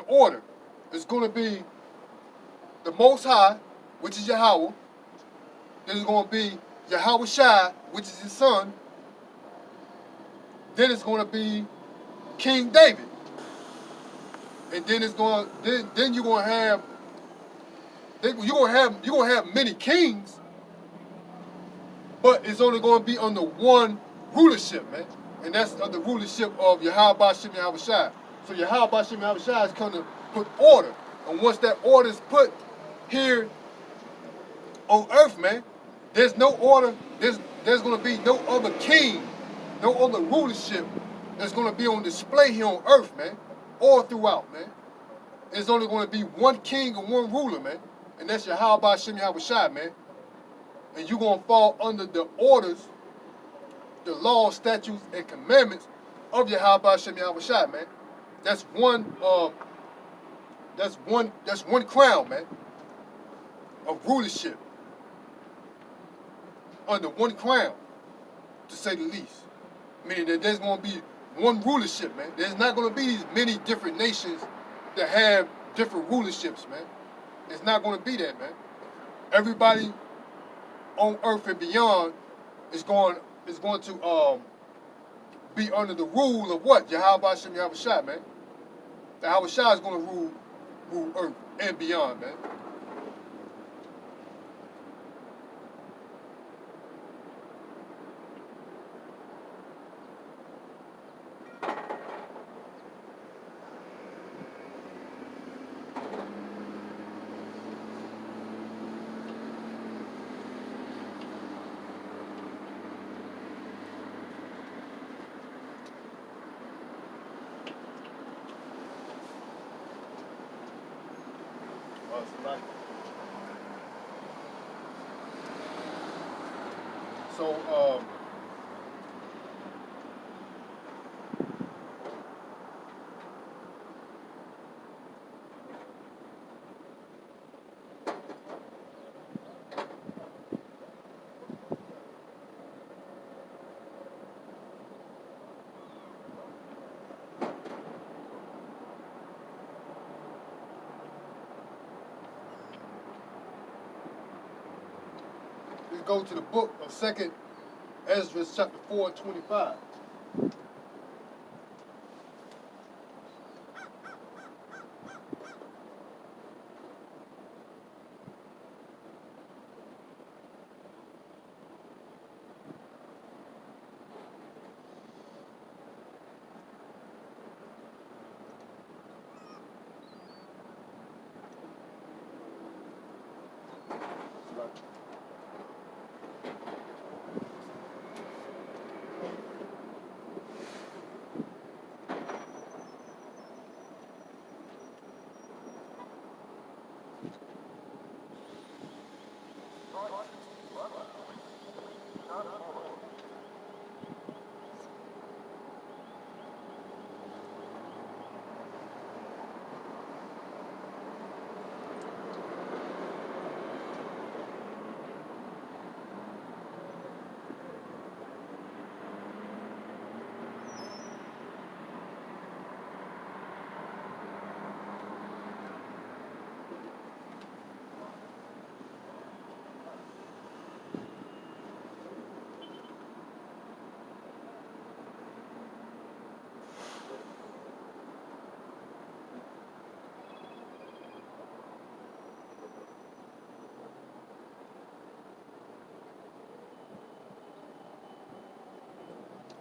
order. It's going to be the Most High, which is Yahweh. Then it's going to be Yahweh Shai, which is his son. Then it's going to be King David. And then it's going then you're going to have you're going to have many kings, but it's only going to be under one rulership, man. And that's the rulership of Yahweh Bashem Yahweh Shai. So Yahweh Bashem Yahweh Shai is going to put order. And once that order is put here on earth, man, there's no order. There's going to be no other king, no other rulership that's going to be on display here on earth, man, all throughout, man. There's only going to be one king and one ruler, man, and that's Yahweh Bashem Yahweh Shai, man. And you're going to fall under the orders, the laws, statutes, and commandments of Yahweh Bashem Yahweh Shai, man. That's one crown, man, of rulership. Under one crown, to say the least. Meaning that there's going to be one rulership, man. There's not going to be these many different nations that have different rulerships, man. It's not going to be that, man. Everybody on earth and beyond is going to be under the rule of what? Yahweh Bashem Yahweh Shai, man. Yahweh Shai is going to rule earth and beyond, man. So, let's go to the book of 2nd Ezra, chapter 4 and 25.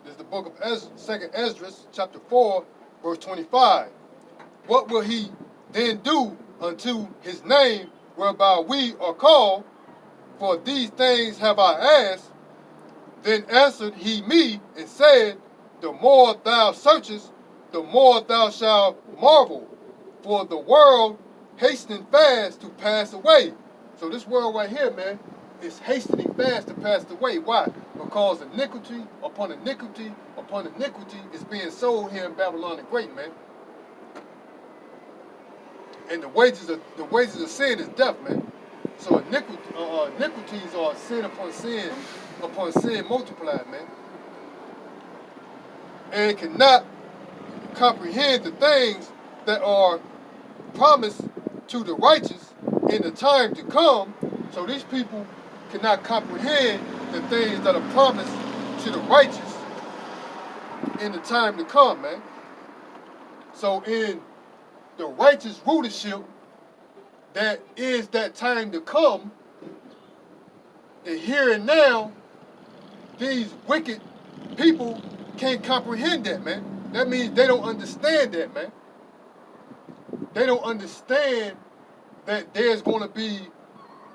This is the book of Ezra, 2nd Ezra, chapter 4, verse 25. What will he then do unto his name whereby we are called? For these things have I asked. Then answered he me and said, the more thou searchest, the more thou shalt marvel. For the world hastening fast to pass away. So this world right here, man, is hastening fast to pass away. Why? Because iniquity upon iniquity upon iniquity is being sold here in Babylon the Great, man. And the wages of sin is death, man. So iniquities are sin upon sin multiplied, man. And it cannot comprehend the things that are promised to the righteous in the time to come. So these people cannot comprehend the things that are promised to the righteous in the time to come, man. So in the righteous rulership that is that time to come, the here and now, these wicked people can't comprehend that, man. That means they don't understand that, man. They don't understand that there's going to be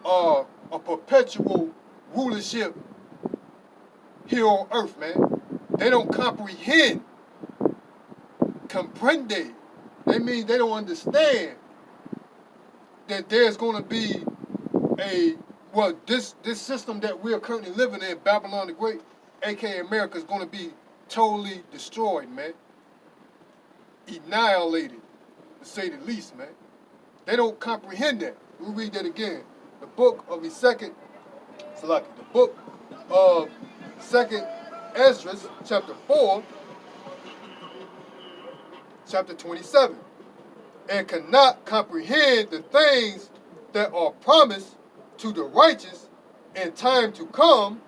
a perpetual rulership here on earth, man. They don't comprehend, comprende. That means they don't understand that there's going to be this system that we're currently living in, Babylon the Great, aka America, is going to be totally destroyed, man. Annihilated, to say the least, man. They don't comprehend that. We'll read that again. The book of the book of Second Ezra, chapter 4, chapter 27. And cannot comprehend the things that are promised to the righteous in time to come,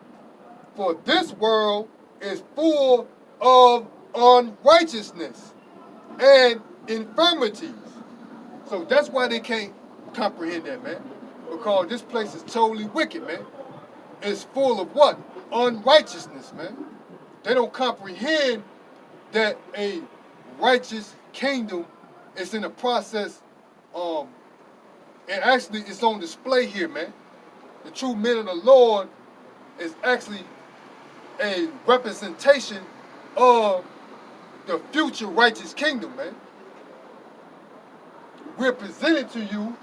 for this world is full of unrighteousness and infirmities. So that's why they can't comprehend that, man. Because this place is totally wicked, man. It's full of what? Unrighteousness, man. They don't comprehend that a righteous kingdom is in the process. And actually, it's on display here, man. The true men of the Lord is actually a representation of the future righteous kingdom, man. We're presented to you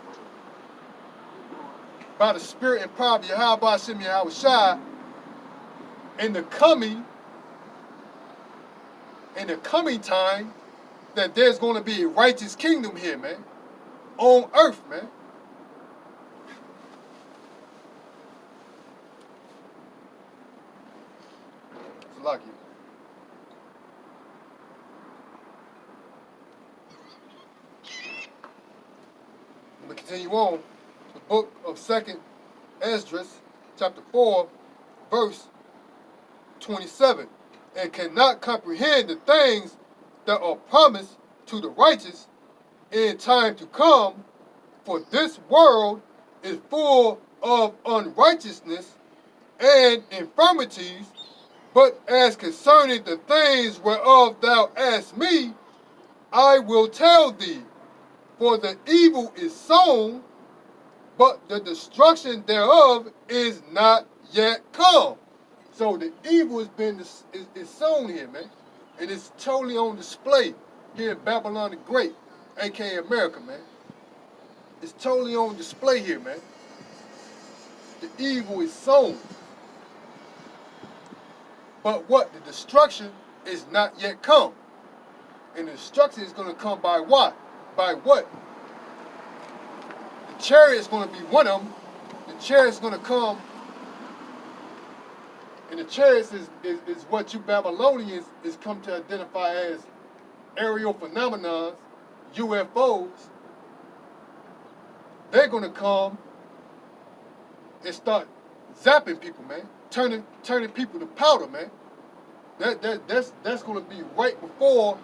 by the Spirit and power of Yahweh Shem Yahushua in the coming time, that there's going to be a righteous kingdom here, man, on earth, man. It's lucky. Let me continue on. The book of Second Ezra, chapter 4, verse 27. And cannot comprehend the things that are promised to the righteous in time to come, for this world is full of unrighteousness and infirmities. But as concerning the things whereof thou asked me, I will tell thee. For the evil is sown, but the destruction thereof is not yet come. So the evil is sown here, man. And it's totally on display here in Babylon the Great, aka America, man. It's totally on display here, man. The evil is sown. But what? The destruction is not yet come. And the destruction is going to come by what? By what? The chariot is going to be one of them. The chariot is going to come. And the chariots is what you Babylonians is come to identify as aerial phenomena, UFOs. They're going to come and start zapping people, man. Turning people to powder, man. That's going to be right before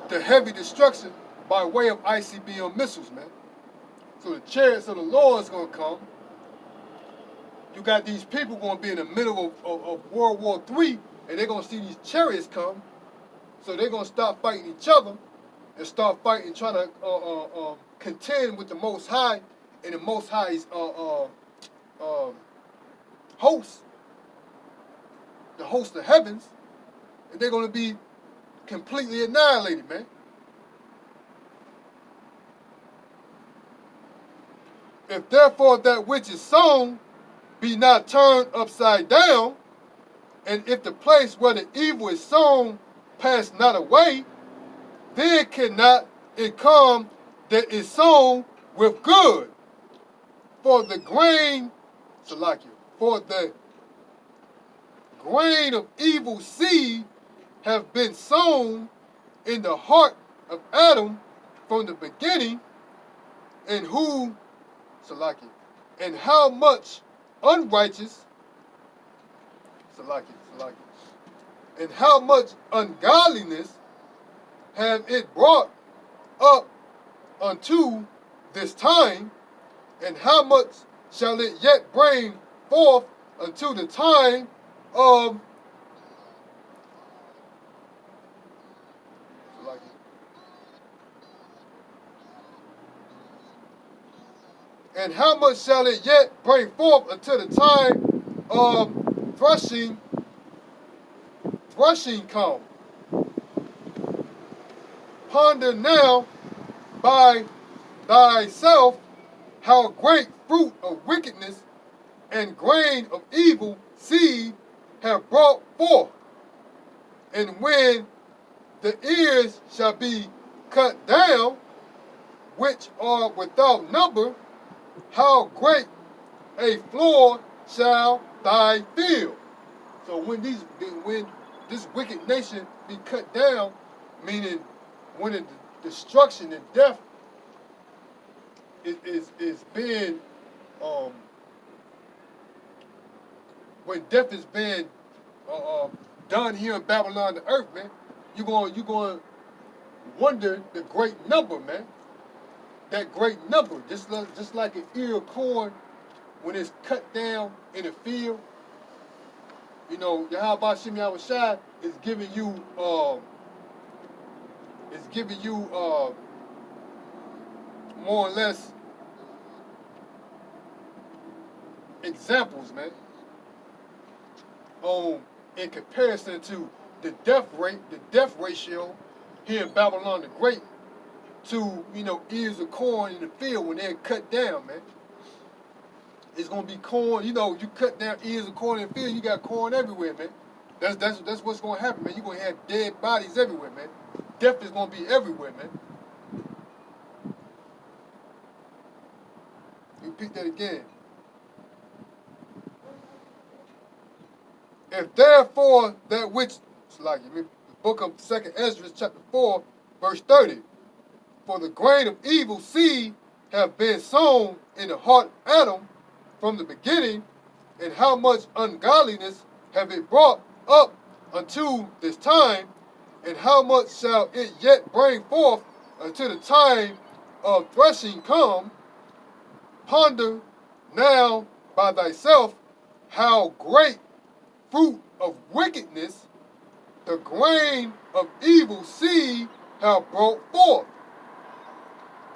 the heavy destruction by way of ICBM missiles, man. So the chariots of the Lord is going to come. You got these people going to be in the middle of World War III, and they're going to see these chariots come. So they're going to stop fighting each other and start fighting, trying to contend with the Most High and the Most High's host, the host of heavens, and they're going to be completely annihilated, man. If therefore that which is sown be not turned upside down, and if the place where the evil is sown pass not away, then cannot it come that is sown with good. For the grain, for the grain of evil seed have been sown in the heart of Adam from the beginning, and who, Salaki, and how much unrighteous, Salaki, and how much ungodliness have it brought up unto this time, and how much shall it yet bring forth until the time of and how much shall it yet bring forth until the time of threshing come. Ponder now by thyself how great fruit of wickedness and grain of evil seed have brought forth. And when the ears shall be cut down, which are without number, how great a floor shall thy field. So when this wicked nation be cut down, meaning when the destruction and death is being when death is being done here in Babylon, the earth, man, you going to wonder the great number, man. That great number, just like an ear of corn when it's cut down in a field. You know, Yahweh Shem Shai is giving you more or less examples, man, in comparison to the death ratio here in Babylon the Great to, ears of corn in the field when they're cut down, man. It's gonna be corn, you cut down ears of corn in the field, you got corn everywhere, man. That's what's gonna happen, man. You're gonna have dead bodies everywhere, man. Death is gonna be everywhere, man. Repeat that again. If therefore that which, like the book of 2nd Ezra, chapter 4, verse 30, for the grain of evil seed have been sown in the heart of Adam from the beginning, and how much ungodliness have it brought up unto this time, and how much shall it yet bring forth until the time of threshing come. Ponder now by thyself how great fruit of wickedness the grain of evil seed have brought forth.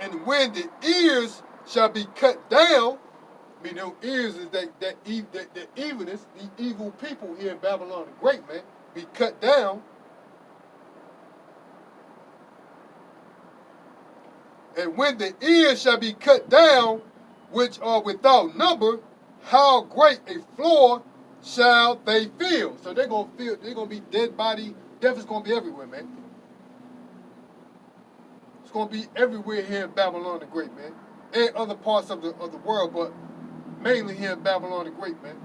And when the ears shall be cut down, meaning ears is that evilness, the evil people here in Babylon the Great, man, be cut down. And when the ears shall be cut down, which are without number, how great a floor shall they feel? So they're gonna be dead body. Death is gonna be everywhere, man. It's gonna be everywhere here in Babylon the Great, man, and other parts of the world, but mainly here in Babylon the Great, man.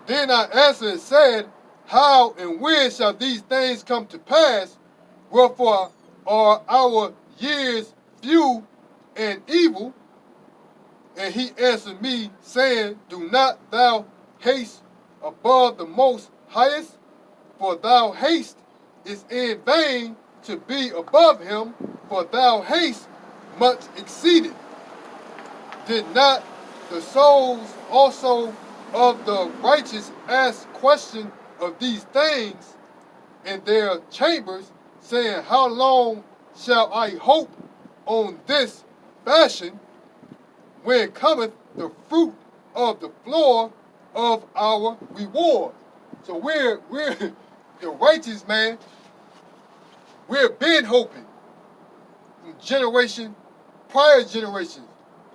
Then I answered and said, how and when shall these things come to pass? Wherefore are our years few and evil? And he answered me, saying, do not thou haste above the most highest, for thou haste is in vain to be above him, for thou haste much exceeded. Did not the souls also of the righteous ask question of these things in their chambers, saying, how long shall I hope on this fashion, when cometh the fruit of the floor of our reward? So we're the righteous, man. We've been hoping from prior generations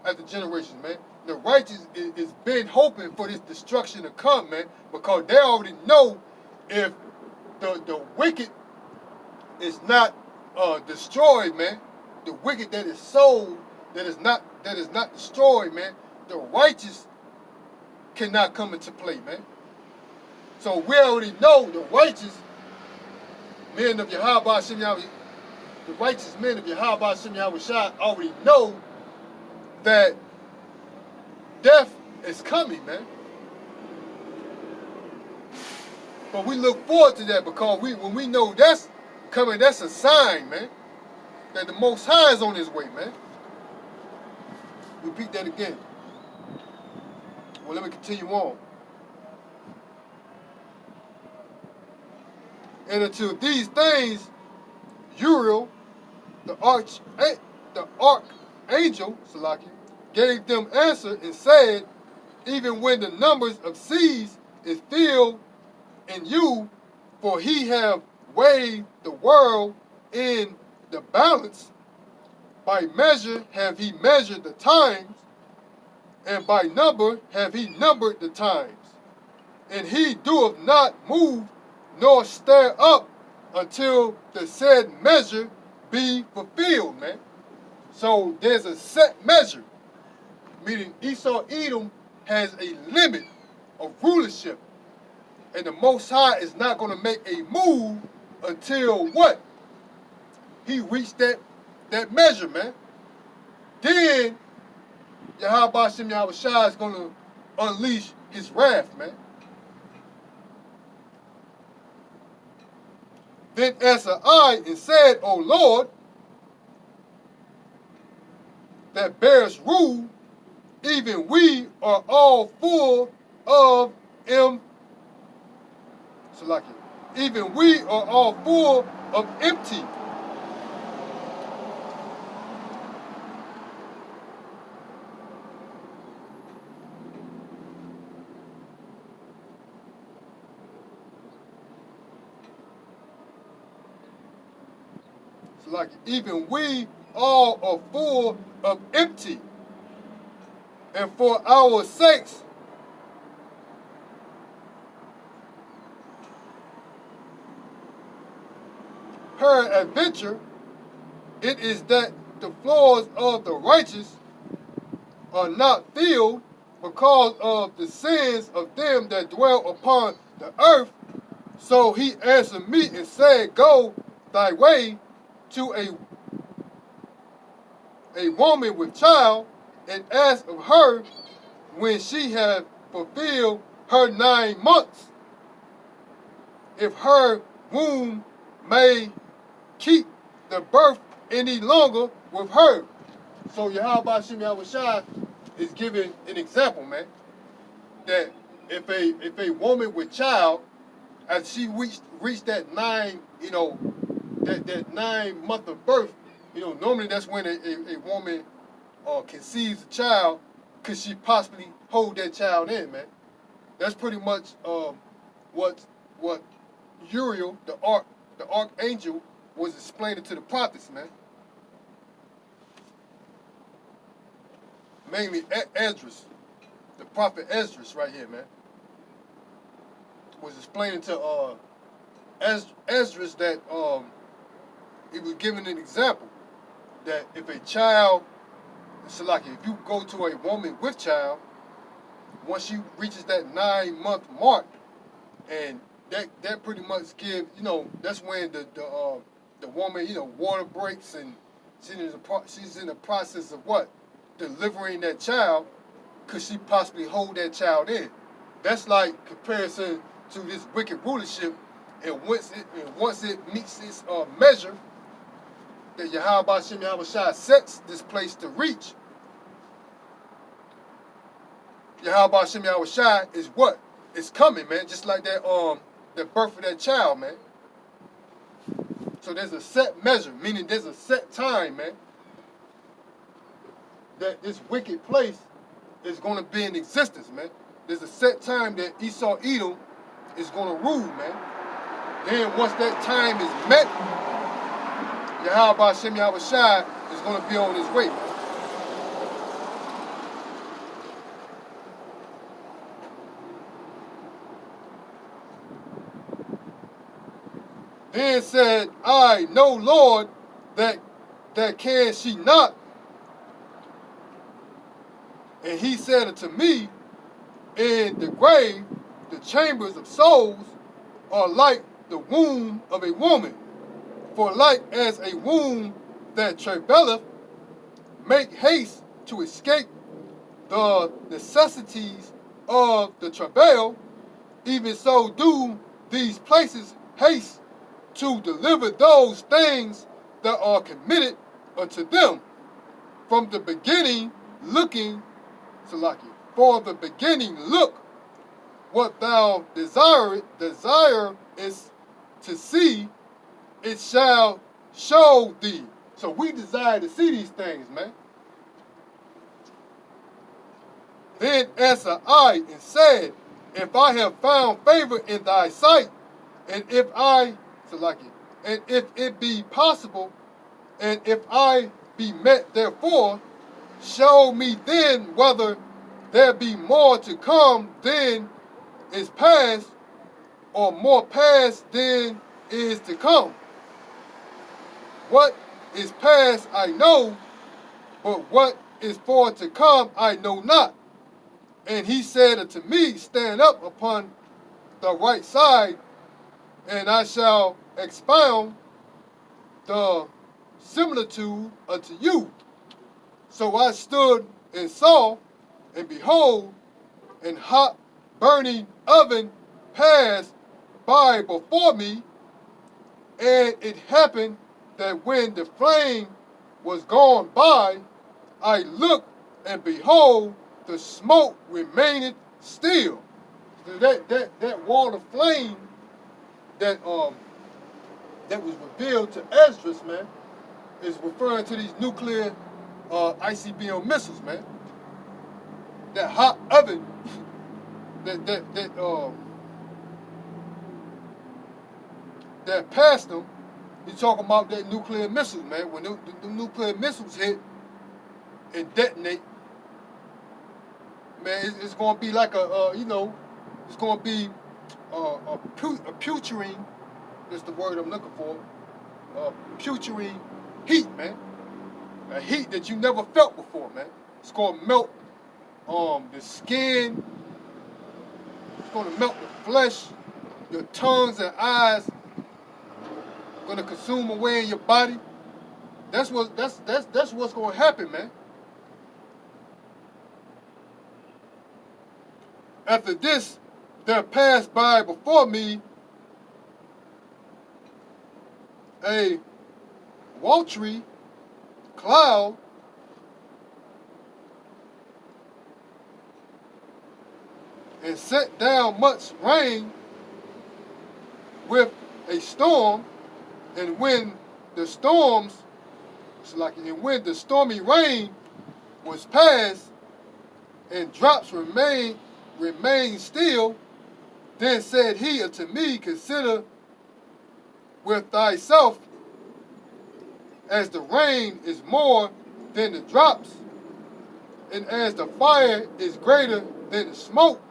after generations, man. The righteous is been hoping for this destruction to come, man, because they already know if the wicked is not destroyed, man. The wicked that is sold, that is not destroyed, man. The righteous cannot come into play, man. So we already know the righteous men of Yahweh Shem Yahweh, the righteous men of Yahweh Shem Yahweh Shai already know that death is coming, man. But we look forward to that because when we know that's coming, that's a sign, man, that the Most High is on his way, man. Repeat that again. Well, let me continue on. And until these things, Uriel, the archangel, Salaki, gave them answer and said, even when the numbers of seas is filled in you, for he have weighed the world in the balance, by measure have he measured the times, and by number have he numbered the times. And he doeth not move nor stir up until the said measure be fulfilled, man. So there's a set measure, meaning Esau Edom has a limit of rulership. And the Most High is not going to make a move until what? He reached that measure, man. Then Yahweh Shem Yahweh Shai is going to unleash his wrath, man. Then answered I and said, O Lord, that bears rule, even we are all full of Salaki. Even we are all full of empty. Salaki. Even we all are full of empty. And for our sakes, her adventure, it is that the floors of the righteous are not filled because of the sins of them that dwell upon the earth. So he answered me and said, go thy way to a woman with child, and ask of her when she had fulfilled her 9 months, if her womb may keep the birth any longer with her. So Yahweh Shem Yahweh Shai is giving an example, man, that if a woman with child, as she reached that 9, that 9 month of birth, normally that's when a woman conceives a child, could she possibly hold that child in, man? That's pretty much what Uriel, the archangel, was explaining to the prophets, man. Mainly Esdras, the prophet Esdras right here, man, was explaining to Esdras that he was giving an example that if a child, Salaki, if you go to a woman with child, once she reaches that 9 month mark, and that pretty much gives, that's when the woman, water breaks, and she's in the process of what? Delivering that child. Could she possibly hold that child in? That's like comparison to this wicked rulership, and once it meets its measure that Yahweh Shem Yahweh Shai sets this place to reach, Yahweh Shem Yahweh Shai is what? It's coming, man. Just like that the birth of that child, man. So there's a set measure, meaning there's a set time, man, that this wicked place is going to be in existence, man. There's a set time that Esau Edom is going to rule, man. Then once that time is met, Yahweh Shem Yahweh Shai is going to be on his way, man. Then said I, no Lord, that can she not. And he said unto me, in the grave the chambers of souls are like the womb of a woman. For like as a womb that travaileth, make haste to escape the necessities of the travail, even so do these places haste to deliver those things that are committed unto them. From the beginning looking, Salaki, for the beginning look, what thou desire is to see, it shall show thee. So we desire to see these things, man. Then answered I and said, if I have found favor in thy sight, and if and if it be possible, and if I be met therefore, show me then whether there be more to come than is past, or more past than is to come. What is past I know, but what is for to come I know not. And he said unto me, stand up upon the right side, and I shall expound the similitude unto you. So I stood and saw, and behold, an hot burning oven passed by before me, and it happened that when the flame was gone by, I looked, and behold, the smoke remained still. So that wall of flame that was revealed to Esdras, man, is referring to these nuclear ICBM missiles, man. That hot oven that passed them. He's talking about that nuclear missiles, man. When the nuclear missiles hit and detonate, man, it's going to be like it's going to be a putrid, that's the word I'm looking for, putrid heat, man. A heat that you never felt before, man. It's going to melt the skin. It's going to melt the flesh, your tongues and eyes. Going to consume away in your body. That's what's going to happen, man. After this, there passed by before me a watery cloud, and sent down much rain with a storm. And when the stormy rain was past, and drops remained still, then said he unto me, consider with thyself, as the rain is more than the drops, and as the fire is greater than the smoke,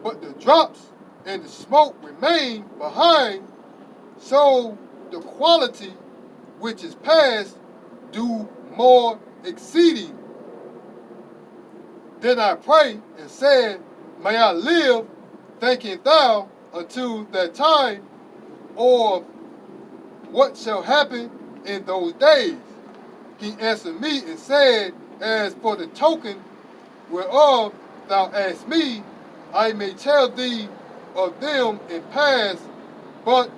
but the drops and the smoke remain behind, so the quality which is past do more exceeding. Then I prayed and said, may I live, thinking thou, until that time, or what shall happen in those days? He answered me and said, as for the token whereof thou asked me, I may tell thee of them in past, but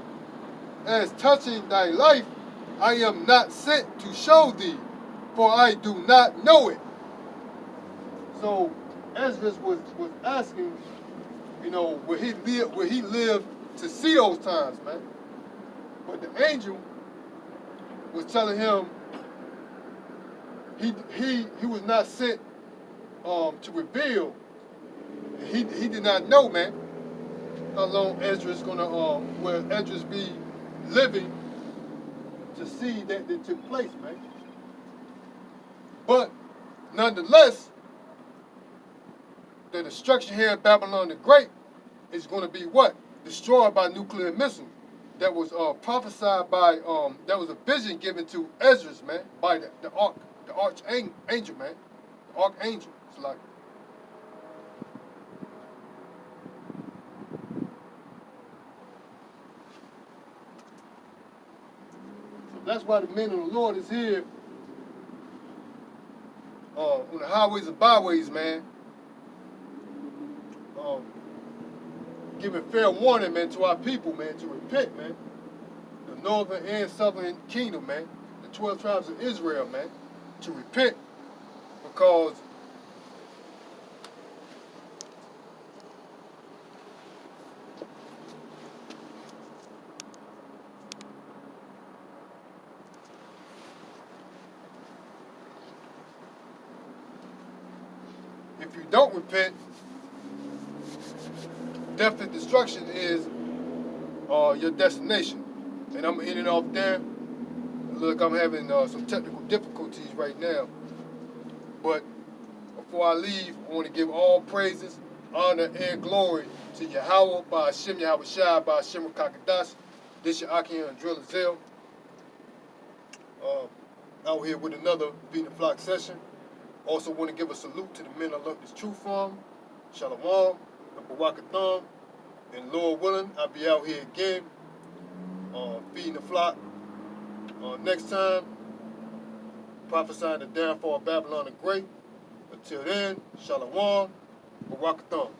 as touching thy life, I am not sent to show thee, for I do not know it. So Esdras was asking, will he live to see those times, man? But the angel was telling him he was not sent to reveal. He did not know, man, how long Esdras will Esdras be living to see that took place, man. But nonetheless, the destruction here in Babylon the Great is going to be what? Destroyed by nuclear missiles. That was prophesied by, that was a vision given to Esdras, man, by the archangel, man. The archangel. It's like, that's why the men of the Lord is here on the highways and byways, man. Um, Giving fair warning, man, to our people, man, to repent, man. The northern and southern kingdom, man. The 12 tribes of Israel, man. To repent, because if you don't repent, death and destruction is your destination. And I'm ending off there. Look, I'm having some technical difficulties right now. But before I leave, I want to give all praises, honor, and glory to Yahweh, by Hashem Yahweh Shai, by Hashem Kakadash. This your Akim and Driller Zell. Out here with another Feeding the Flock session. Also want to give a salute to the men of This True Farm, Shalom, and Barakatham. And Lord willing, I'll be out here again, feeding the flock. Next time, prophesying the downfall of Babylon the Great. Until then, Shalom, Barakatham.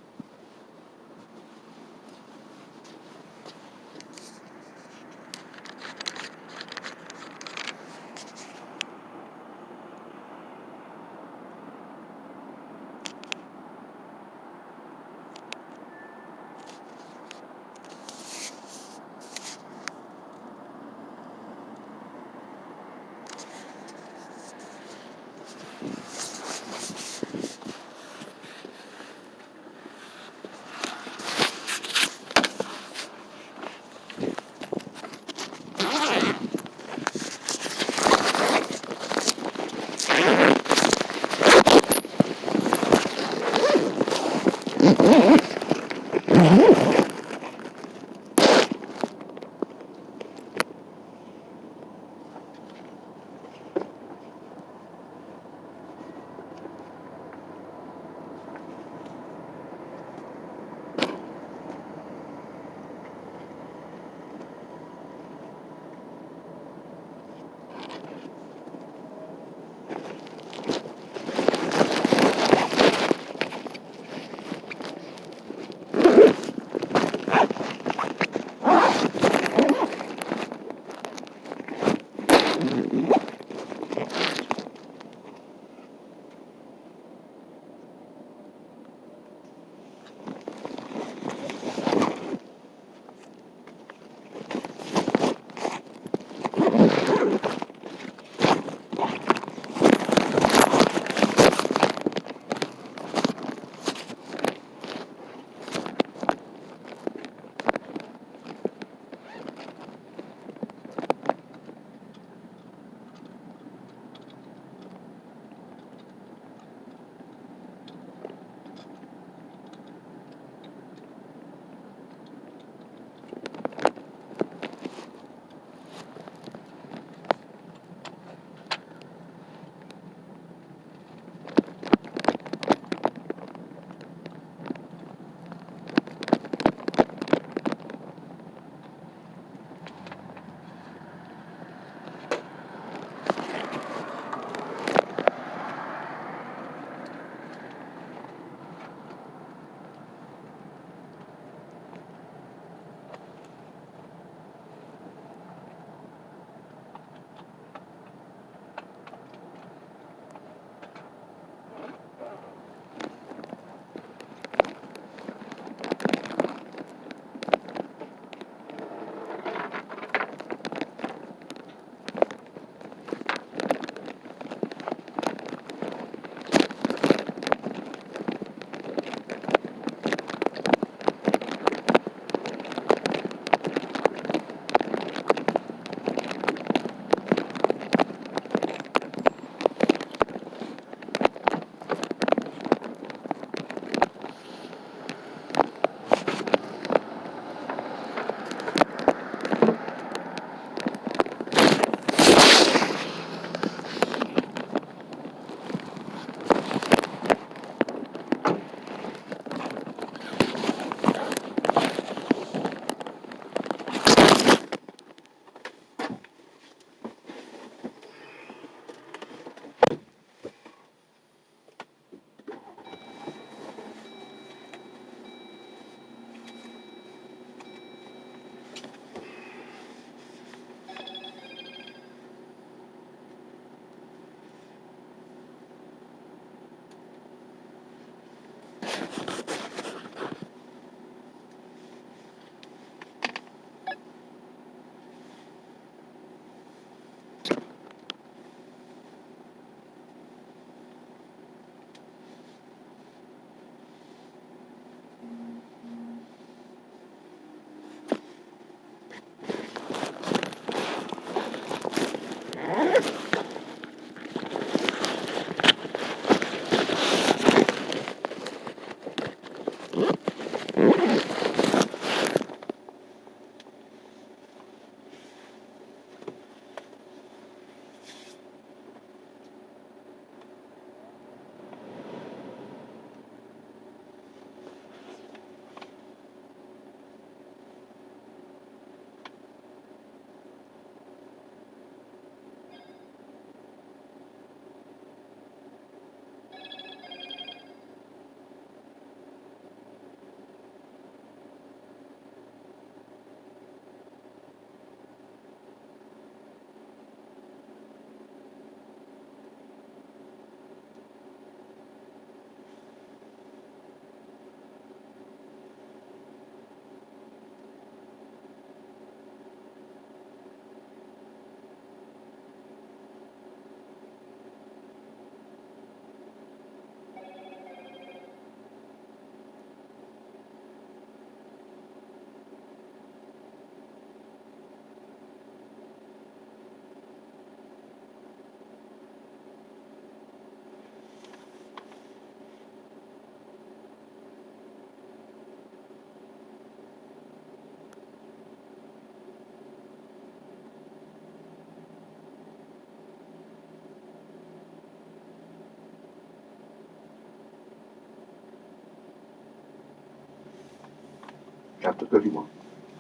chapter 31.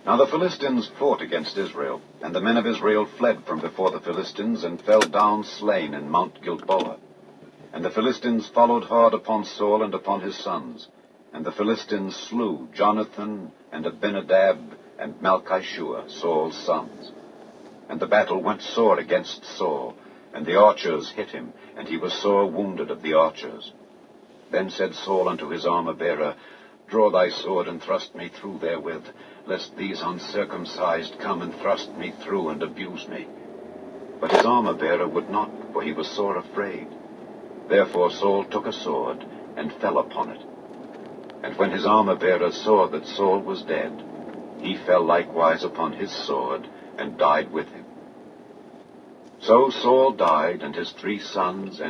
Now the Philistines fought against Israel, and the men of Israel fled from before the Philistines, and fell down slain in Mount Gilboa. And the Philistines followed hard upon Saul and upon his sons. And the Philistines slew Jonathan and Abinadab and Malchishua, Saul's sons. And the battle went sore against Saul, and the archers hit him, and he was sore wounded of the archers. Then said Saul unto his armor-bearer, Draw thy sword, and thrust me through therewith, lest these uncircumcised come and thrust me through, and abuse me. But his armor-bearer would not, for he was sore afraid. Therefore Saul took a sword, and fell upon it. And when his armor-bearer saw that Saul was dead, he fell likewise upon his sword, and died with him. So Saul died, and his 3 sons, and